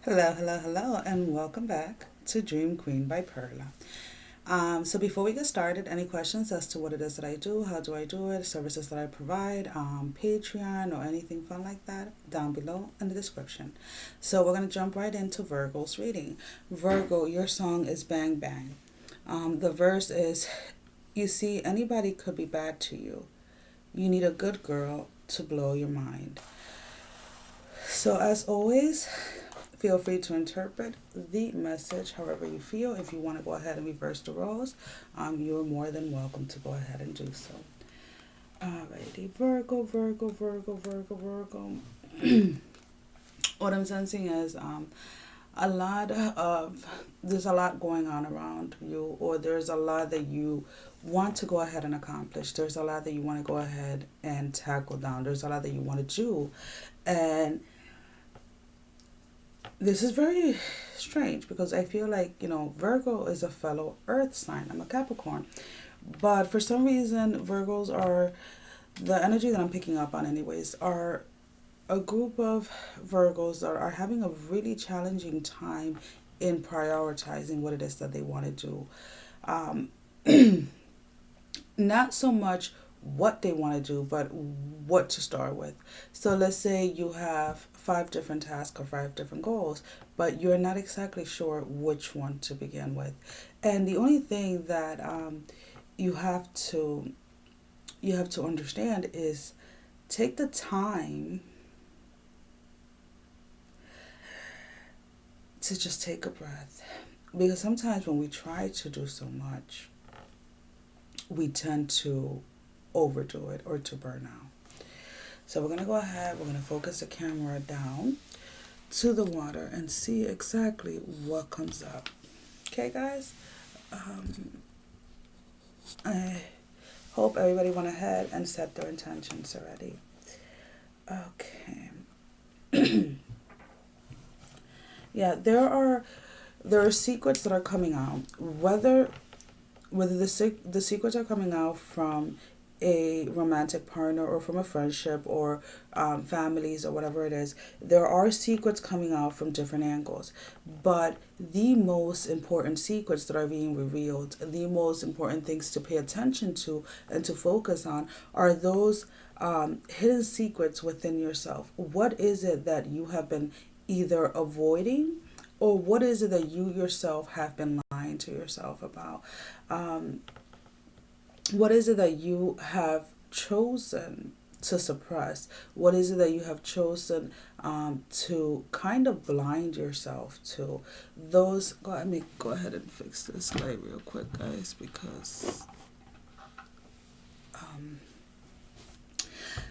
Hello, hello, hello, and welcome back to Dream Queen by Perla. So before we get started, any questions as to what it is that I do, how do I do it, services that I provide, Patreon or anything fun like that, down below in the description. So we're gonna jump right into Virgo's reading. Virgo, your song is Bang Bang. The verse is, you see, anybody could be bad to you. You need a good girl to blow your mind. So as always, feel free to interpret the message however you feel. If you want to go ahead and reverse the roles, you're more than welcome to go ahead and do so. Alrighty, Virgo, Virgo, Virgo, Virgo, Virgo. What I'm sensing is a lot of there's a lot going on around you, or there's a lot that you want to go ahead and accomplish. There's a lot that you want to go ahead and tackle down. There's a lot that you want to do, and this is very strange because I feel like, Virgo is a fellow earth sign. I'm a Capricorn. But for some reason, Virgos are the energy that I'm picking up on, anyways, are a group of Virgos that are having a really challenging time in prioritizing what it is that they want to do. Um, Not so much what they want to do, but what to start with. So let's say you have five different tasks or five different goals, but you're not exactly sure which one to begin with. And the only thing that you have to you have to understand is take the time to just take a breath. Because sometimes when we try to do so much, we tend to overdo it or to burn out. So we're going to go ahead, we're going to focus the camera down to the water and see exactly what comes up. Okay, guys? I hope everybody went ahead and set their intentions already. Okay. Yeah, there are secrets that are coming out. Whether the secrets are coming out from a romantic partner or from a friendship or families or whatever it is, there are secrets coming out from different angles. But the most important secrets that are being revealed, the most important things to pay attention to and to focus on are those hidden secrets within yourself. What is it that you have been either avoiding, or what is it that you yourself have been lying to yourself about? Um, what is it that you have chosen to suppress? What is it that you have chosen to kind of blind yourself to? Let me go ahead and fix this light real quick, guys, because. Um,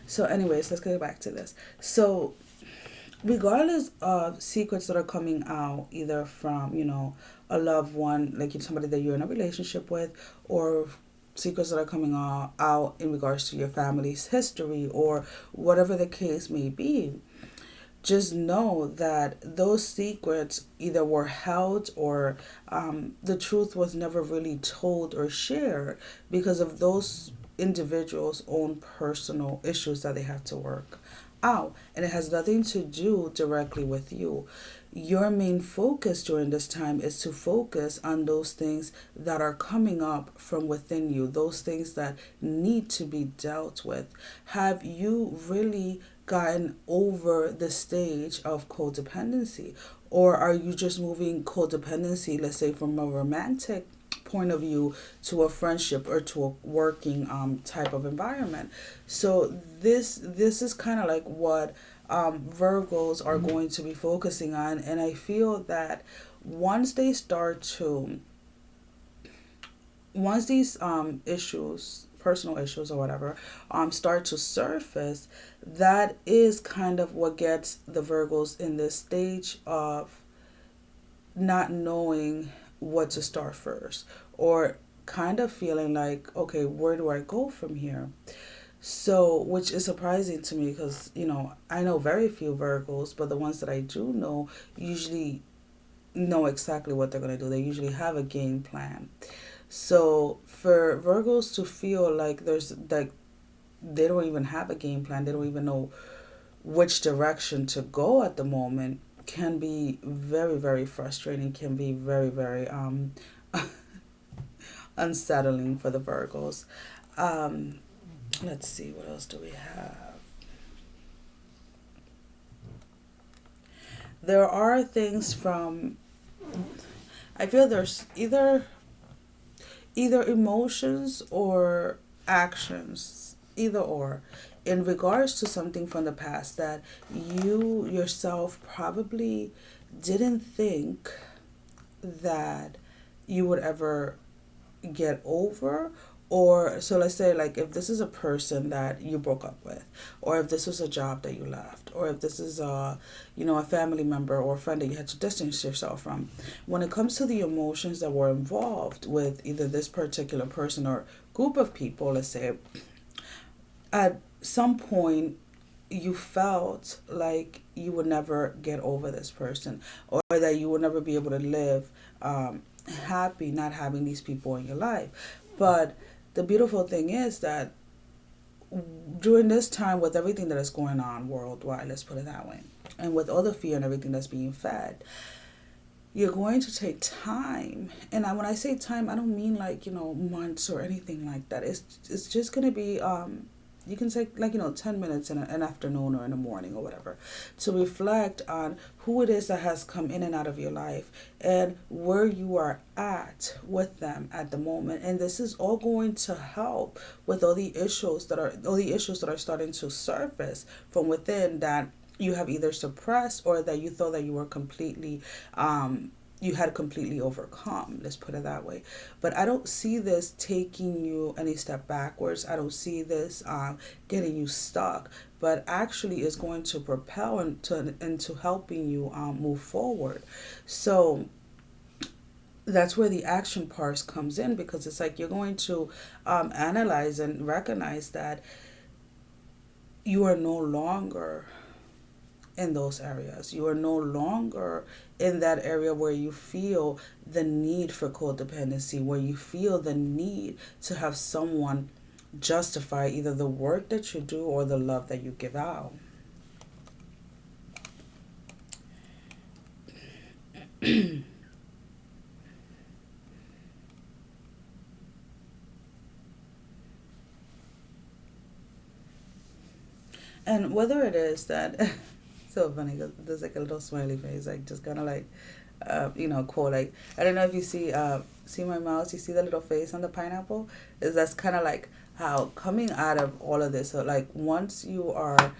so, anyways, let's get back to this. So, regardless of secrets that are coming out either from a loved one, like somebody that you're in a relationship with, or secrets that are coming out in regards to your family's history or whatever the case may be, just know that those secrets either were held or the truth was never really told or shared because of those individuals' own personal issues that they have to work out. And it has nothing to do directly with you. Your main focus during this time is to focus on those things that are coming up from within you, those things that need to be dealt with. Have you really gotten over the stage of codependency? Or are you just moving codependency, let's say, from a romantic point of view to a friendship or to a working type of environment? So this is kind of like what Virgos are going to be focusing on, and I feel that once they start to once these issues, personal issues or whatever, start to surface, that is kind of what gets the Virgos in this stage of not knowing what to start first, or kind of feeling like, okay, where do I go from here? So, which is surprising to me because, I know very few Virgos, but the ones that I do know usually know exactly what they're going to do. They usually have a game plan. So, for Virgos to feel like they don't even have a game plan, they don't even know which direction to go at the moment, can be very, very frustrating, can be very, very unsettling for the Virgos. Um, let's see, what else do we have? There are things from, I feel there's either emotions or actions, either or, in regards to something from the past that you yourself probably didn't think that you would ever get over. Or so let's say, like, if this is a person that you broke up with, or if this was a job that you left, or if this is a family member or a friend that you had to distance yourself from. When it comes to the emotions that were involved with either this particular person or group of people, let's say, at some point you felt like you would never get over this person, or that you would never be able to live happy not having these people in your life. But the beautiful thing is that during this time, with everything that is going on worldwide, let's put it that way, and with all the fear and everything that's being fed, you're going to take time. And when I say time, I don't mean like, months or anything like that. It's just going to be, you can take like, 10 minutes in an afternoon or in the morning or whatever, to reflect on who it is that has come in and out of your life and where you are at with them at the moment. And this is all going to help with all the issues that are starting to surface from within, that you have either suppressed or that you thought that you had completely overcome. Let's put it that way. But I don't see this taking you any step backwards. I don't see this getting you stuck, but actually is going to propel into helping you move forward. So that's where the action part comes in, because it's like you're going to analyze and recognize that you are no longer in those areas. You are no longer in that area where you feel the need for codependency, where you feel the need to have someone justify either the work that you do or the love that you give out. And whether it is that so funny, 'cause there's like a little smiley face, like just kind of like cool. Like, I don't know if you see my mouse, you see the little face on the pineapple, is that's kind of like how coming out of all of this. So like once you are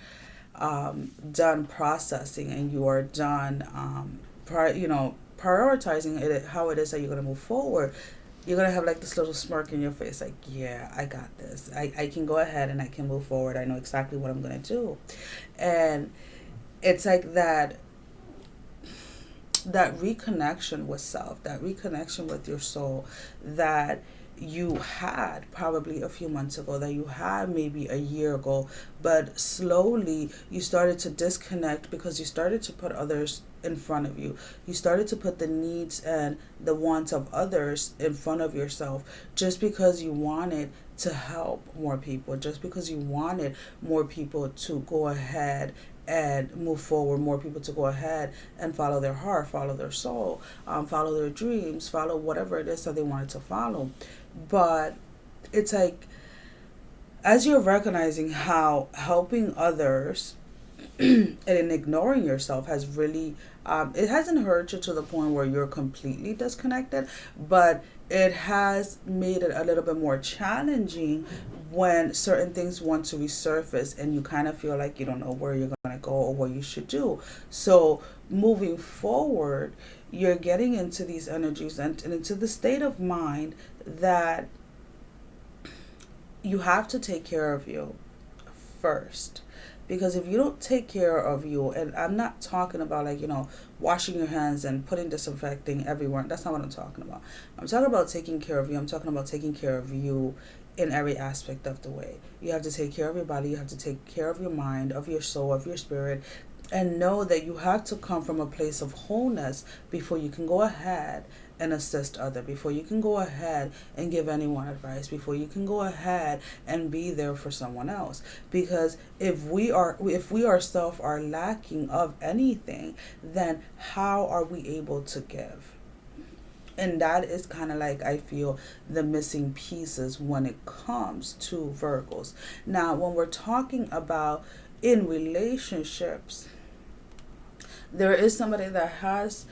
done processing and you are done prioritizing it, how it is that you're going to move forward, you're going to have like this little smirk in your face, like, yeah, I got this. I can go ahead and I can move forward. I know exactly what I'm going to do. And it's like that reconnection with self, that reconnection with your soul that you had probably a few months ago, that you had maybe a year ago, but slowly you started to disconnect because you started to put others in front of you. You started to put the needs and the wants of others in front of yourself, just because you wanted to help more people, just because you wanted more people to go ahead and move forward, more people to go ahead and follow their heart, follow their soul, follow their dreams, follow whatever it is that they wanted to follow. But it's like, as you're recognizing how helping others and ignoring yourself has really, it hasn't hurt you to the point where you're completely disconnected, but it has made it a little bit more challenging when certain things want to resurface and you kind of feel like you don't know where you're going to go or what you should do. So moving forward, you're getting into these energies and into the state of mind that you have to take care of you first. Because if you don't take care of you, and I'm not talking about like, washing your hands and putting disinfecting everywhere. That's not what I'm talking about. I'm talking about taking care of you. I'm talking about taking care of you in every aspect of the way. You have to take care of your body. You have to take care of your mind, of your soul, of your spirit, And know that you have to come from a place of wholeness before you can go ahead and assist other, before you can go ahead and give anyone advice, before you can go ahead and be there for someone else. Because if we ourselves are lacking of anything, then how are we able to give? And that is kind of like, I feel, the missing pieces when it comes to Virgos. Now, when we're talking about in relationships, there is somebody that has,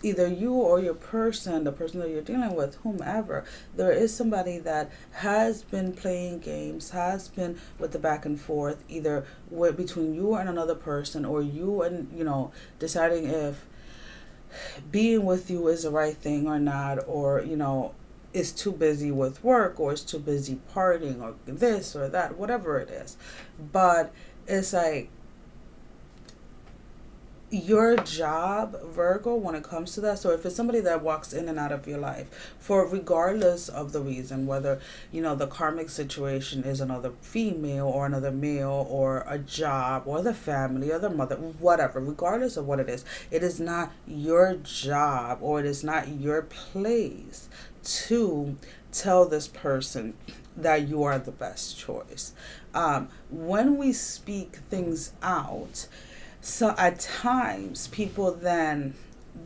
either you or your person, the person that you're dealing with, whomever, there is somebody that has been playing games, has been with the back and forth, either with, between you and another person, or you and, deciding if being with you is the right thing or not, or, is too busy with work, or is too busy partying, or this or that, whatever it is. But it's like, your job, Virgo, when it comes to that. So if it's somebody that walks in and out of your life, for regardless of the reason, whether the karmic situation is another female or another male, or a job, or the family, or the mother, whatever, regardless of what it is not your job, or it is not your place to tell this person that you are the best choice. When we speak things out, so at times, people then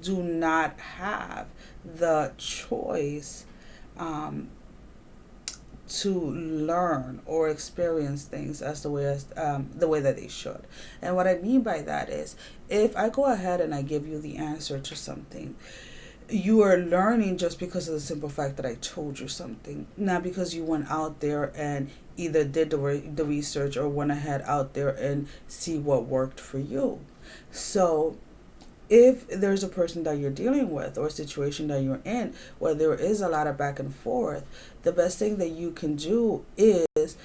do not have the choice, to learn or experience things as the way that they should. And what I mean by that is, if I go ahead and I give you the answer to something, you are learning just because of the simple fact that I told you something, not because you went out there and either did the research, or went ahead out there and see what worked for you. So if there's a person that you're dealing with, or a situation that you're in where there is a lot of back and forth, the best thing that you can do is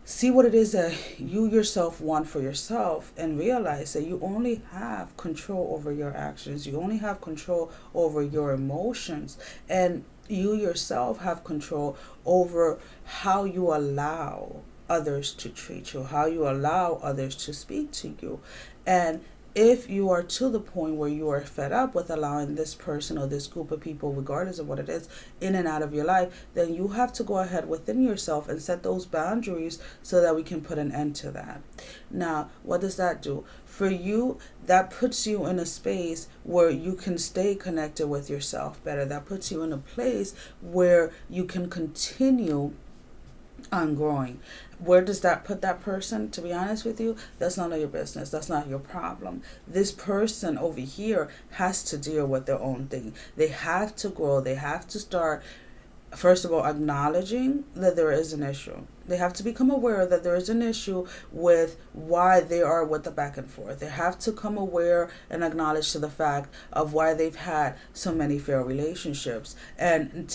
see what it is that you yourself want for yourself, and realize that you only have control over your actions. You only have control over your emotions, and you yourself have control over how you allow others to treat you, how you allow others to speak to you. And if you are to the point where you are fed up with allowing this person or this group of people, regardless of what it is, in and out of your life, then you have to go ahead within yourself and set those boundaries so that we can put an end to that. Now, what does that do? For you, that puts you in a space where you can stay connected with yourself better. That puts you in a place where you can continue on growing. Where does that put that person? To be honest with you, that's none of your business. That's not your problem. This person over here has to deal with their own thing. They have to grow. They have to start, first of all, acknowledging that there is an issue. They have to become aware that there is an issue with why they are with the back and forth. They have to come aware and acknowledge to the fact of why they've had so many failed relationships, and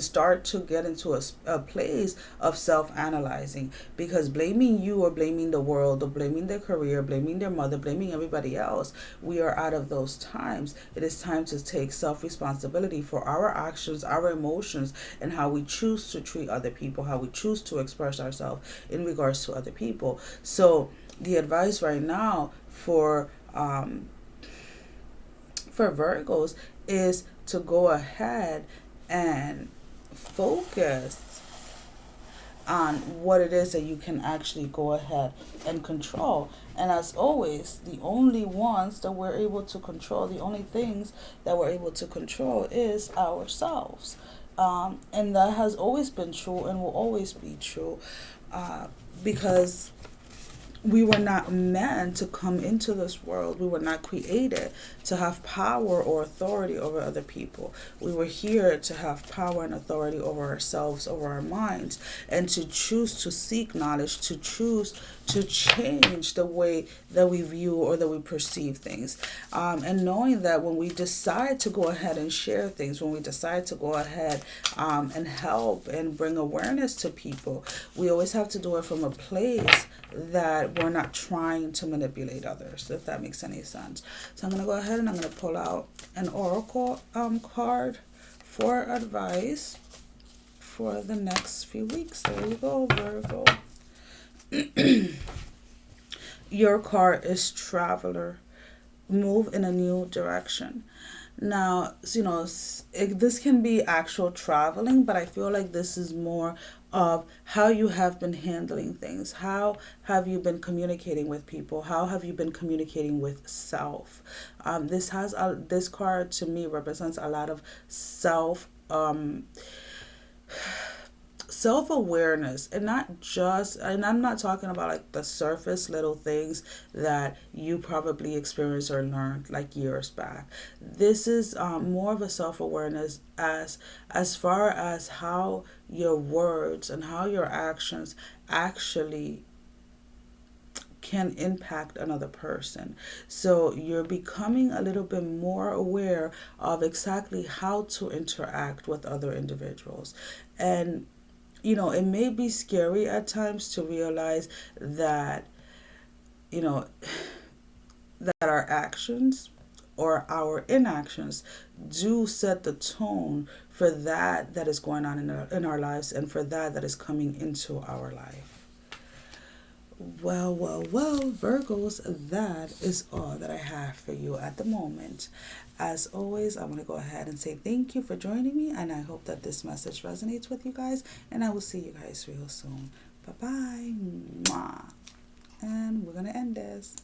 start to get into a place of self-analyzing. Because blaming you, or blaming the world, or blaming their career, blaming their mother, blaming everybody else, we are out of those times. It is time to take self-responsibility for our actions, our emotions, and how we choose to treat other people, how we choose to express ourselves in regards to other people. So the advice right now for Virgos is to go ahead and focus on what it is that you can actually go ahead and control. And as always, the only ones that we're able to control, the only things that we're able to control is ourselves. And that has always been true and will always be true, because we were not meant to come into this world. We were not created to have power or authority over other people. We were here to have power and authority over ourselves, over our minds, and to choose to seek knowledge, to choose to change the way that we view or that we perceive things. And knowing that when we decide to go ahead and share things, when we decide to go ahead and help and bring awareness to people, we always have to do it from a place that we're not trying to manipulate others, if that makes any sense. So I'm going to go ahead and I'm going to pull out an oracle card for advice for the next few weeks. There you go, Virgo. your car is traveler. Move in a new direction. Now, this can be actual traveling, but I feel like this is more of how you have been handling things. How have you been communicating with people? How have you been communicating with self? This card to me represents a lot of self awareness, and not just, and I'm not talking about like the surface little things that you probably experienced or learned like years back. This is more of a self awareness as far as how your words and how your actions actually can impact another person. So you're becoming a little bit more aware of exactly how to interact with other individuals. And it may be scary at times to realize that, you know, that our actions or our inactions do set the tone for that is going on in our lives, and for that is coming into our life. Well, Virgos, that is all that I have for you at the moment. As always, I'm going to go ahead and say thank you for joining me, and I hope that this message resonates with you guys, and I will see you guys real soon. Bye bye. Mwah. And we're going to end this.